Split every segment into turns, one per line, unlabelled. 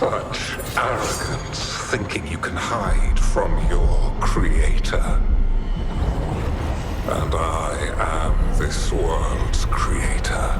Such arrogance, thinking you can hide from your creator. And I am this world's creator.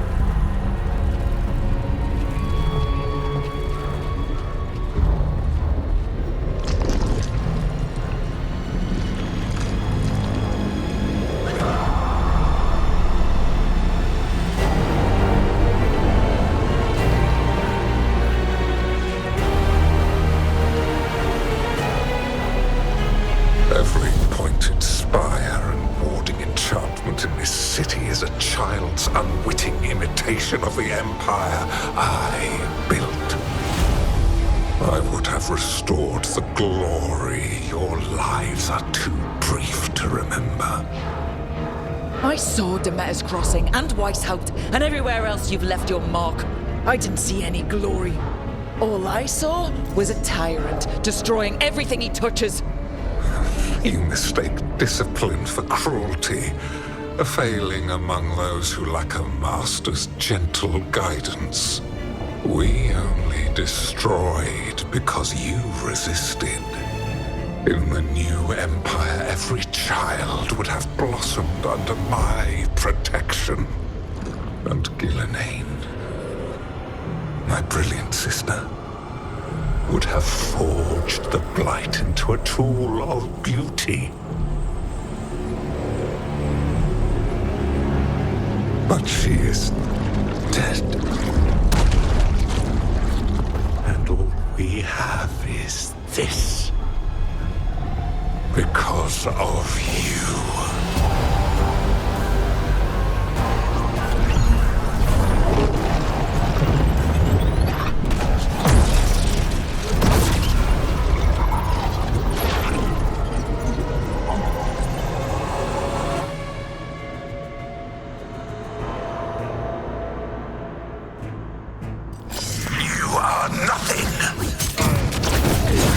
Every pointed spire and warding enchantment in this city is a child's unwitting imitation of the empire I built. I would have restored the glory. Your lives are too brief to remember.
I saw Demeter's Crossing and Weishaupt and everywhere else you've left your mark. I didn't see any glory. All I saw was a tyrant destroying everything he touches.
You mistake discipline for cruelty, a failing among those who lack a master's gentle guidance. We only destroyed because you resisted. In the new empire, every child would have blossomed under my protection. And Gillenane, my brilliant sister, would have forged the Blight into a tool of beauty. But she is dead. And all we have is this. Because of you.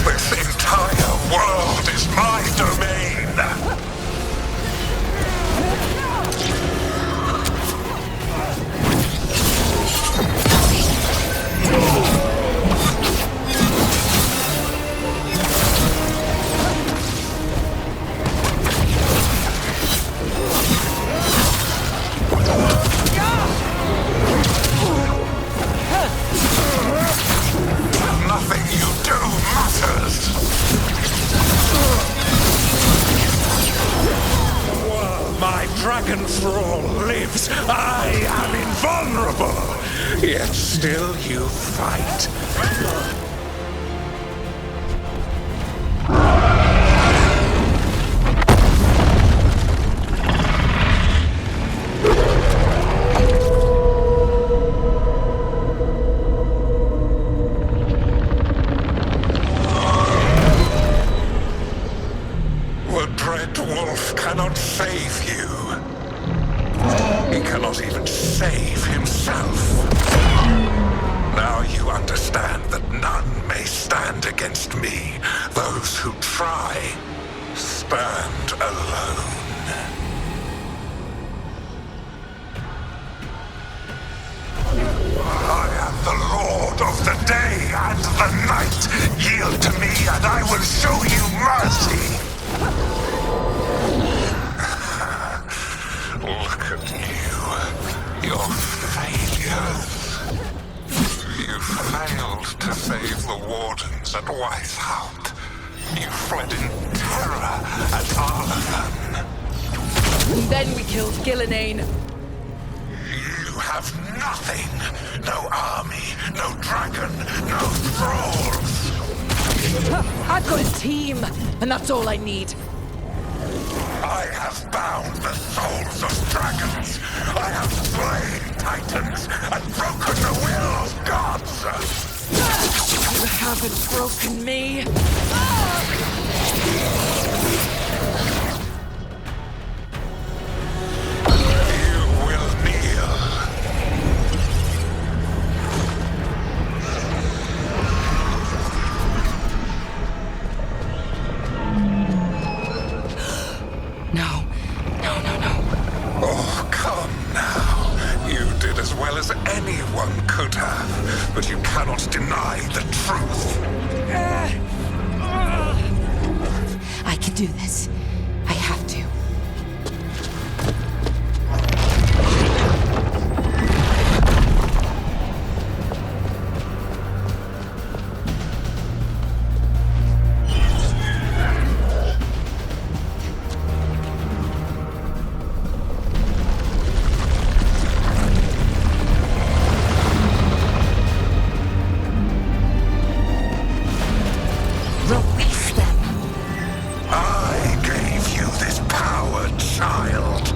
This entire world is my domain! Nothing you do matters! While my dragon thrall lives, I am invulnerable! Yet still you fight. The Dread Wolf cannot save you. He cannot even save himself. Now you understand that none may stand against me. Those who try stand alone. I am the Lord of the day and the night. Yield to me and I will show you mercy. Look at you. Your failures. You failed to save the wardens at Weishaupt. You fled in terror at Arlathan.
And then we killed Gillenane.
You have nothing. No army, no dragon, no thralls.
I've got a team, and that's all I need.
I have bound the souls of dragons. I have slain titans and broken the will of gods.
You haven't broken me.
You will kneel.
No.
Oh, come now. You did as well as anyone could. could have, but you cannot deny the truth.
I can do this. I have to.
Release them!
I gave you this power, child.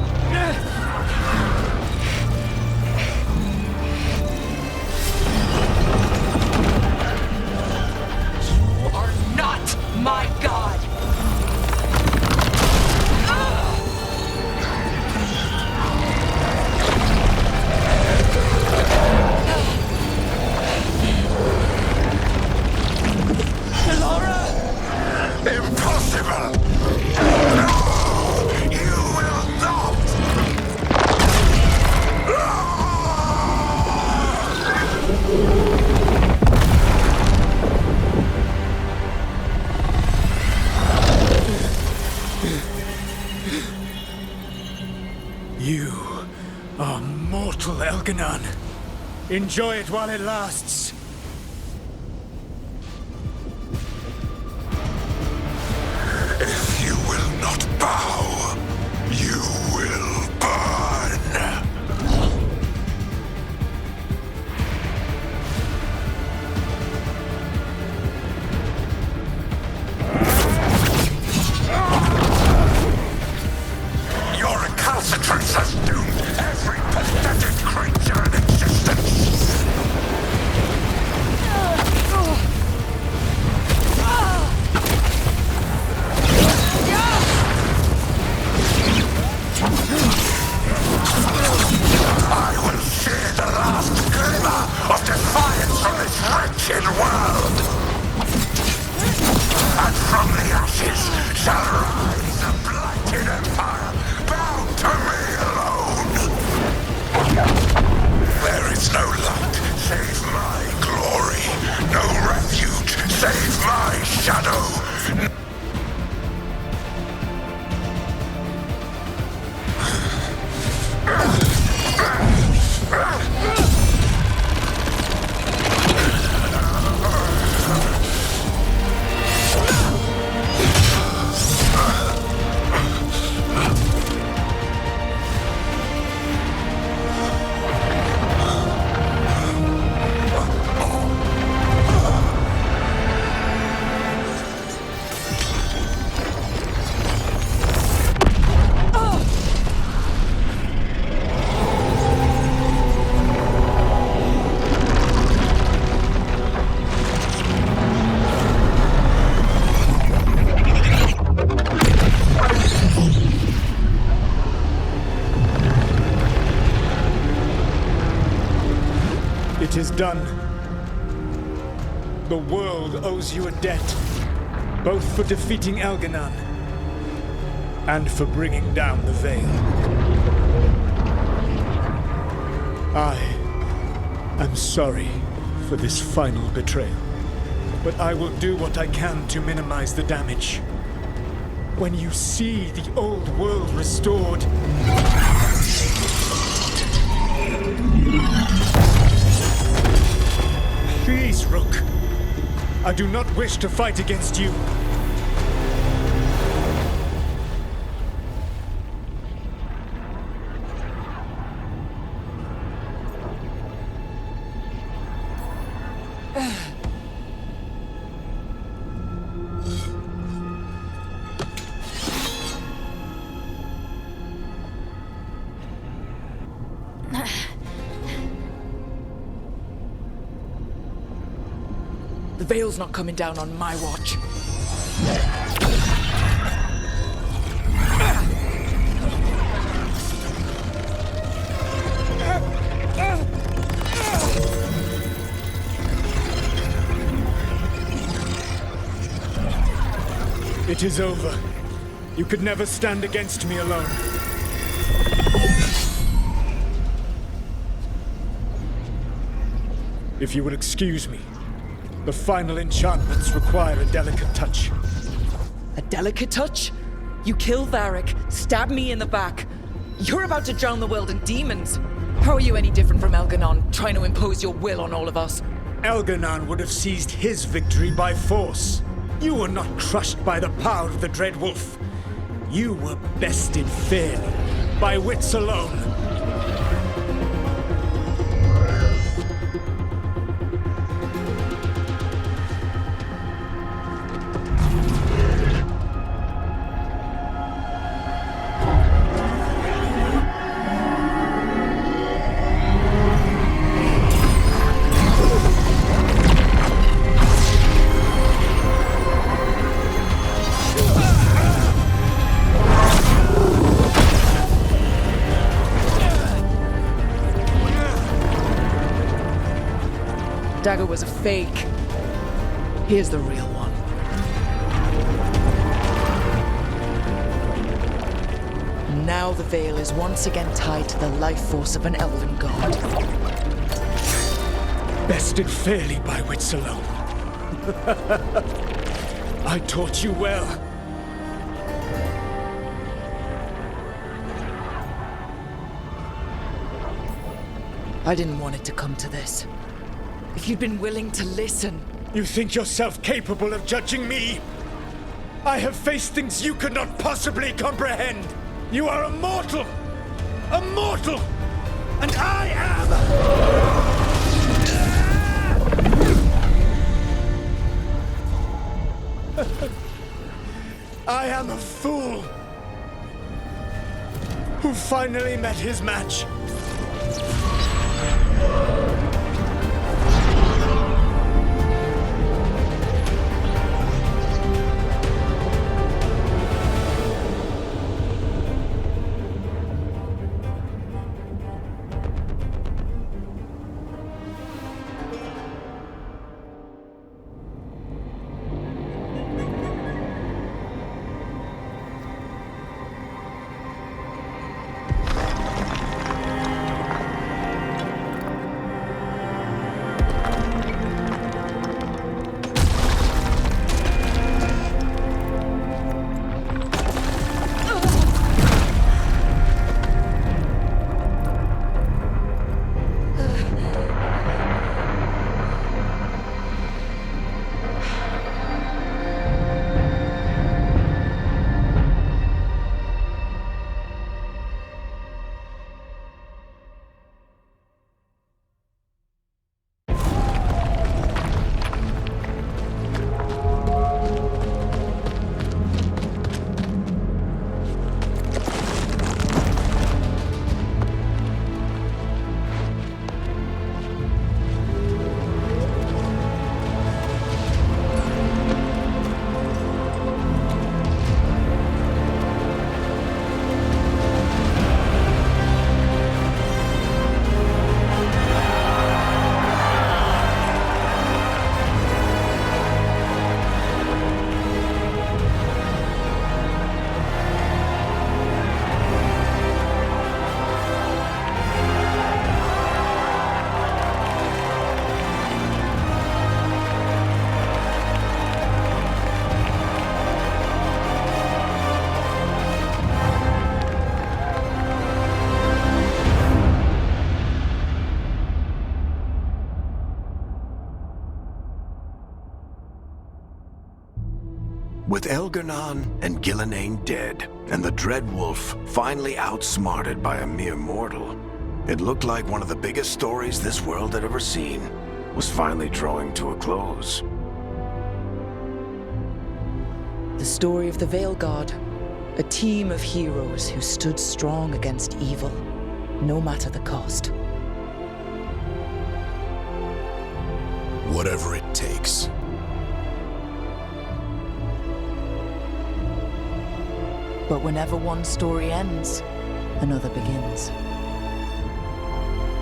You are not my god!
Impossible! No! You will not!
You are mortal, Elganon. Enjoy it while it lasts.
If you will not bow, you will burn. Your recalcitrance has doomed every pathetic creature in existence. I will share the last glimmer of defiance from this wretched world. And from the ashes shall rise a blighted empire bound to me alone. There is no light save my glory, no refuge save my shadow.
It is done. The world owes you a debt, both for defeating Elganon and for bringing down the Veil. I am sorry for this final betrayal, but I will do what I can to minimize the damage. When you see the old world restored, please, Rook. I do not wish to fight against you.
The Veil's not coming down on my watch.
It is over. You could never stand against me alone. If you will excuse me, the final enchantments require a delicate touch.
A delicate touch? You kill Varric, stab me in the back. You're about to drown the world in demons. How are you any different from Elganon, trying to impose your will on all of us?
Elganon would have seized his victory by force. You were not crushed by the power of the Dread Wolf. You were bested fairly, by wits alone.
Dagger was a fake. Here's the real one. Now the Veil is once again tied to the life force of an elven god.
Bested fairly by wits alone. I taught you well.
I didn't want it to come to this. If you'd been willing to listen.
You think yourself capable of judging me? I have faced things you could not possibly comprehend. You are a mortal! A mortal! And I am... I am a fool who finally met his match.
With Elganon and Gillenane dead, and the Dread Wolf finally outsmarted by a mere mortal, it looked like one of the biggest stories this world had ever seen was finally drawing to a close.
The story of the Veilguard, a team of heroes who stood strong against evil, no matter the cost.
Whatever it takes.
But whenever one story ends, another begins.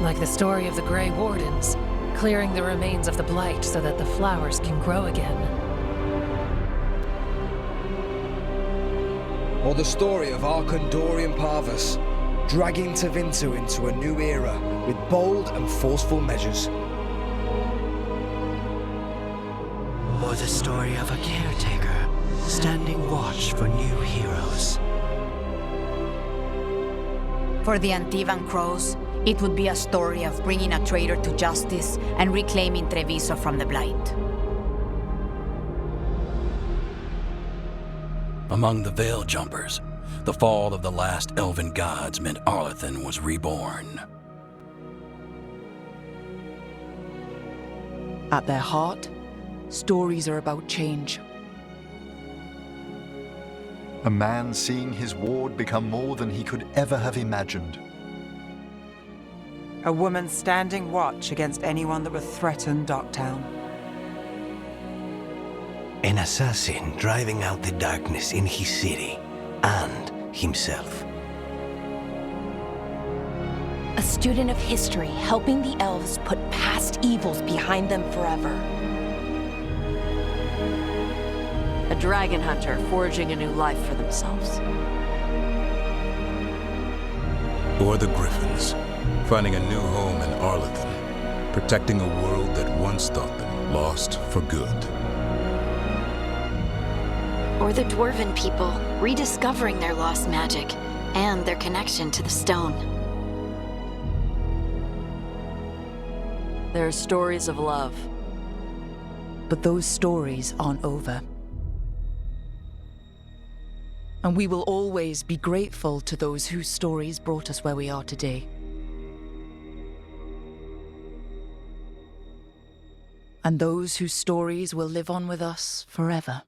Like the story of the Grey Wardens, clearing the remains of the Blight so that the flowers can grow again.
Or the story of Arkandorian Parvus, dragging Tevinter into a new era with bold and forceful measures.
the story of a caretaker standing watch for new heroes.
For the Antivan Crows, it would be a story of bringing a traitor to justice and reclaiming Treviso from the Blight.
Among the Veil Jumpers, the fall of the last elven gods meant Arlathan was reborn.
At their heart, stories are about change.
A man seeing his ward become more than he could ever have imagined.
A woman standing watch against anyone that would threaten Docktown.
An assassin driving out the darkness in his city and himself.
A student of history helping the elves put past evils behind them forever.
A dragon hunter forging a new life for themselves.
Or the Griffins, finding a new home in Arlathan, protecting a world that once thought them lost for good.
Or the Dwarven people, rediscovering their lost magic and their connection to the stone.
There are stories of love.
But those stories aren't over. And we will always be grateful to those whose stories brought us where we are today. And those whose stories will live on with us forever.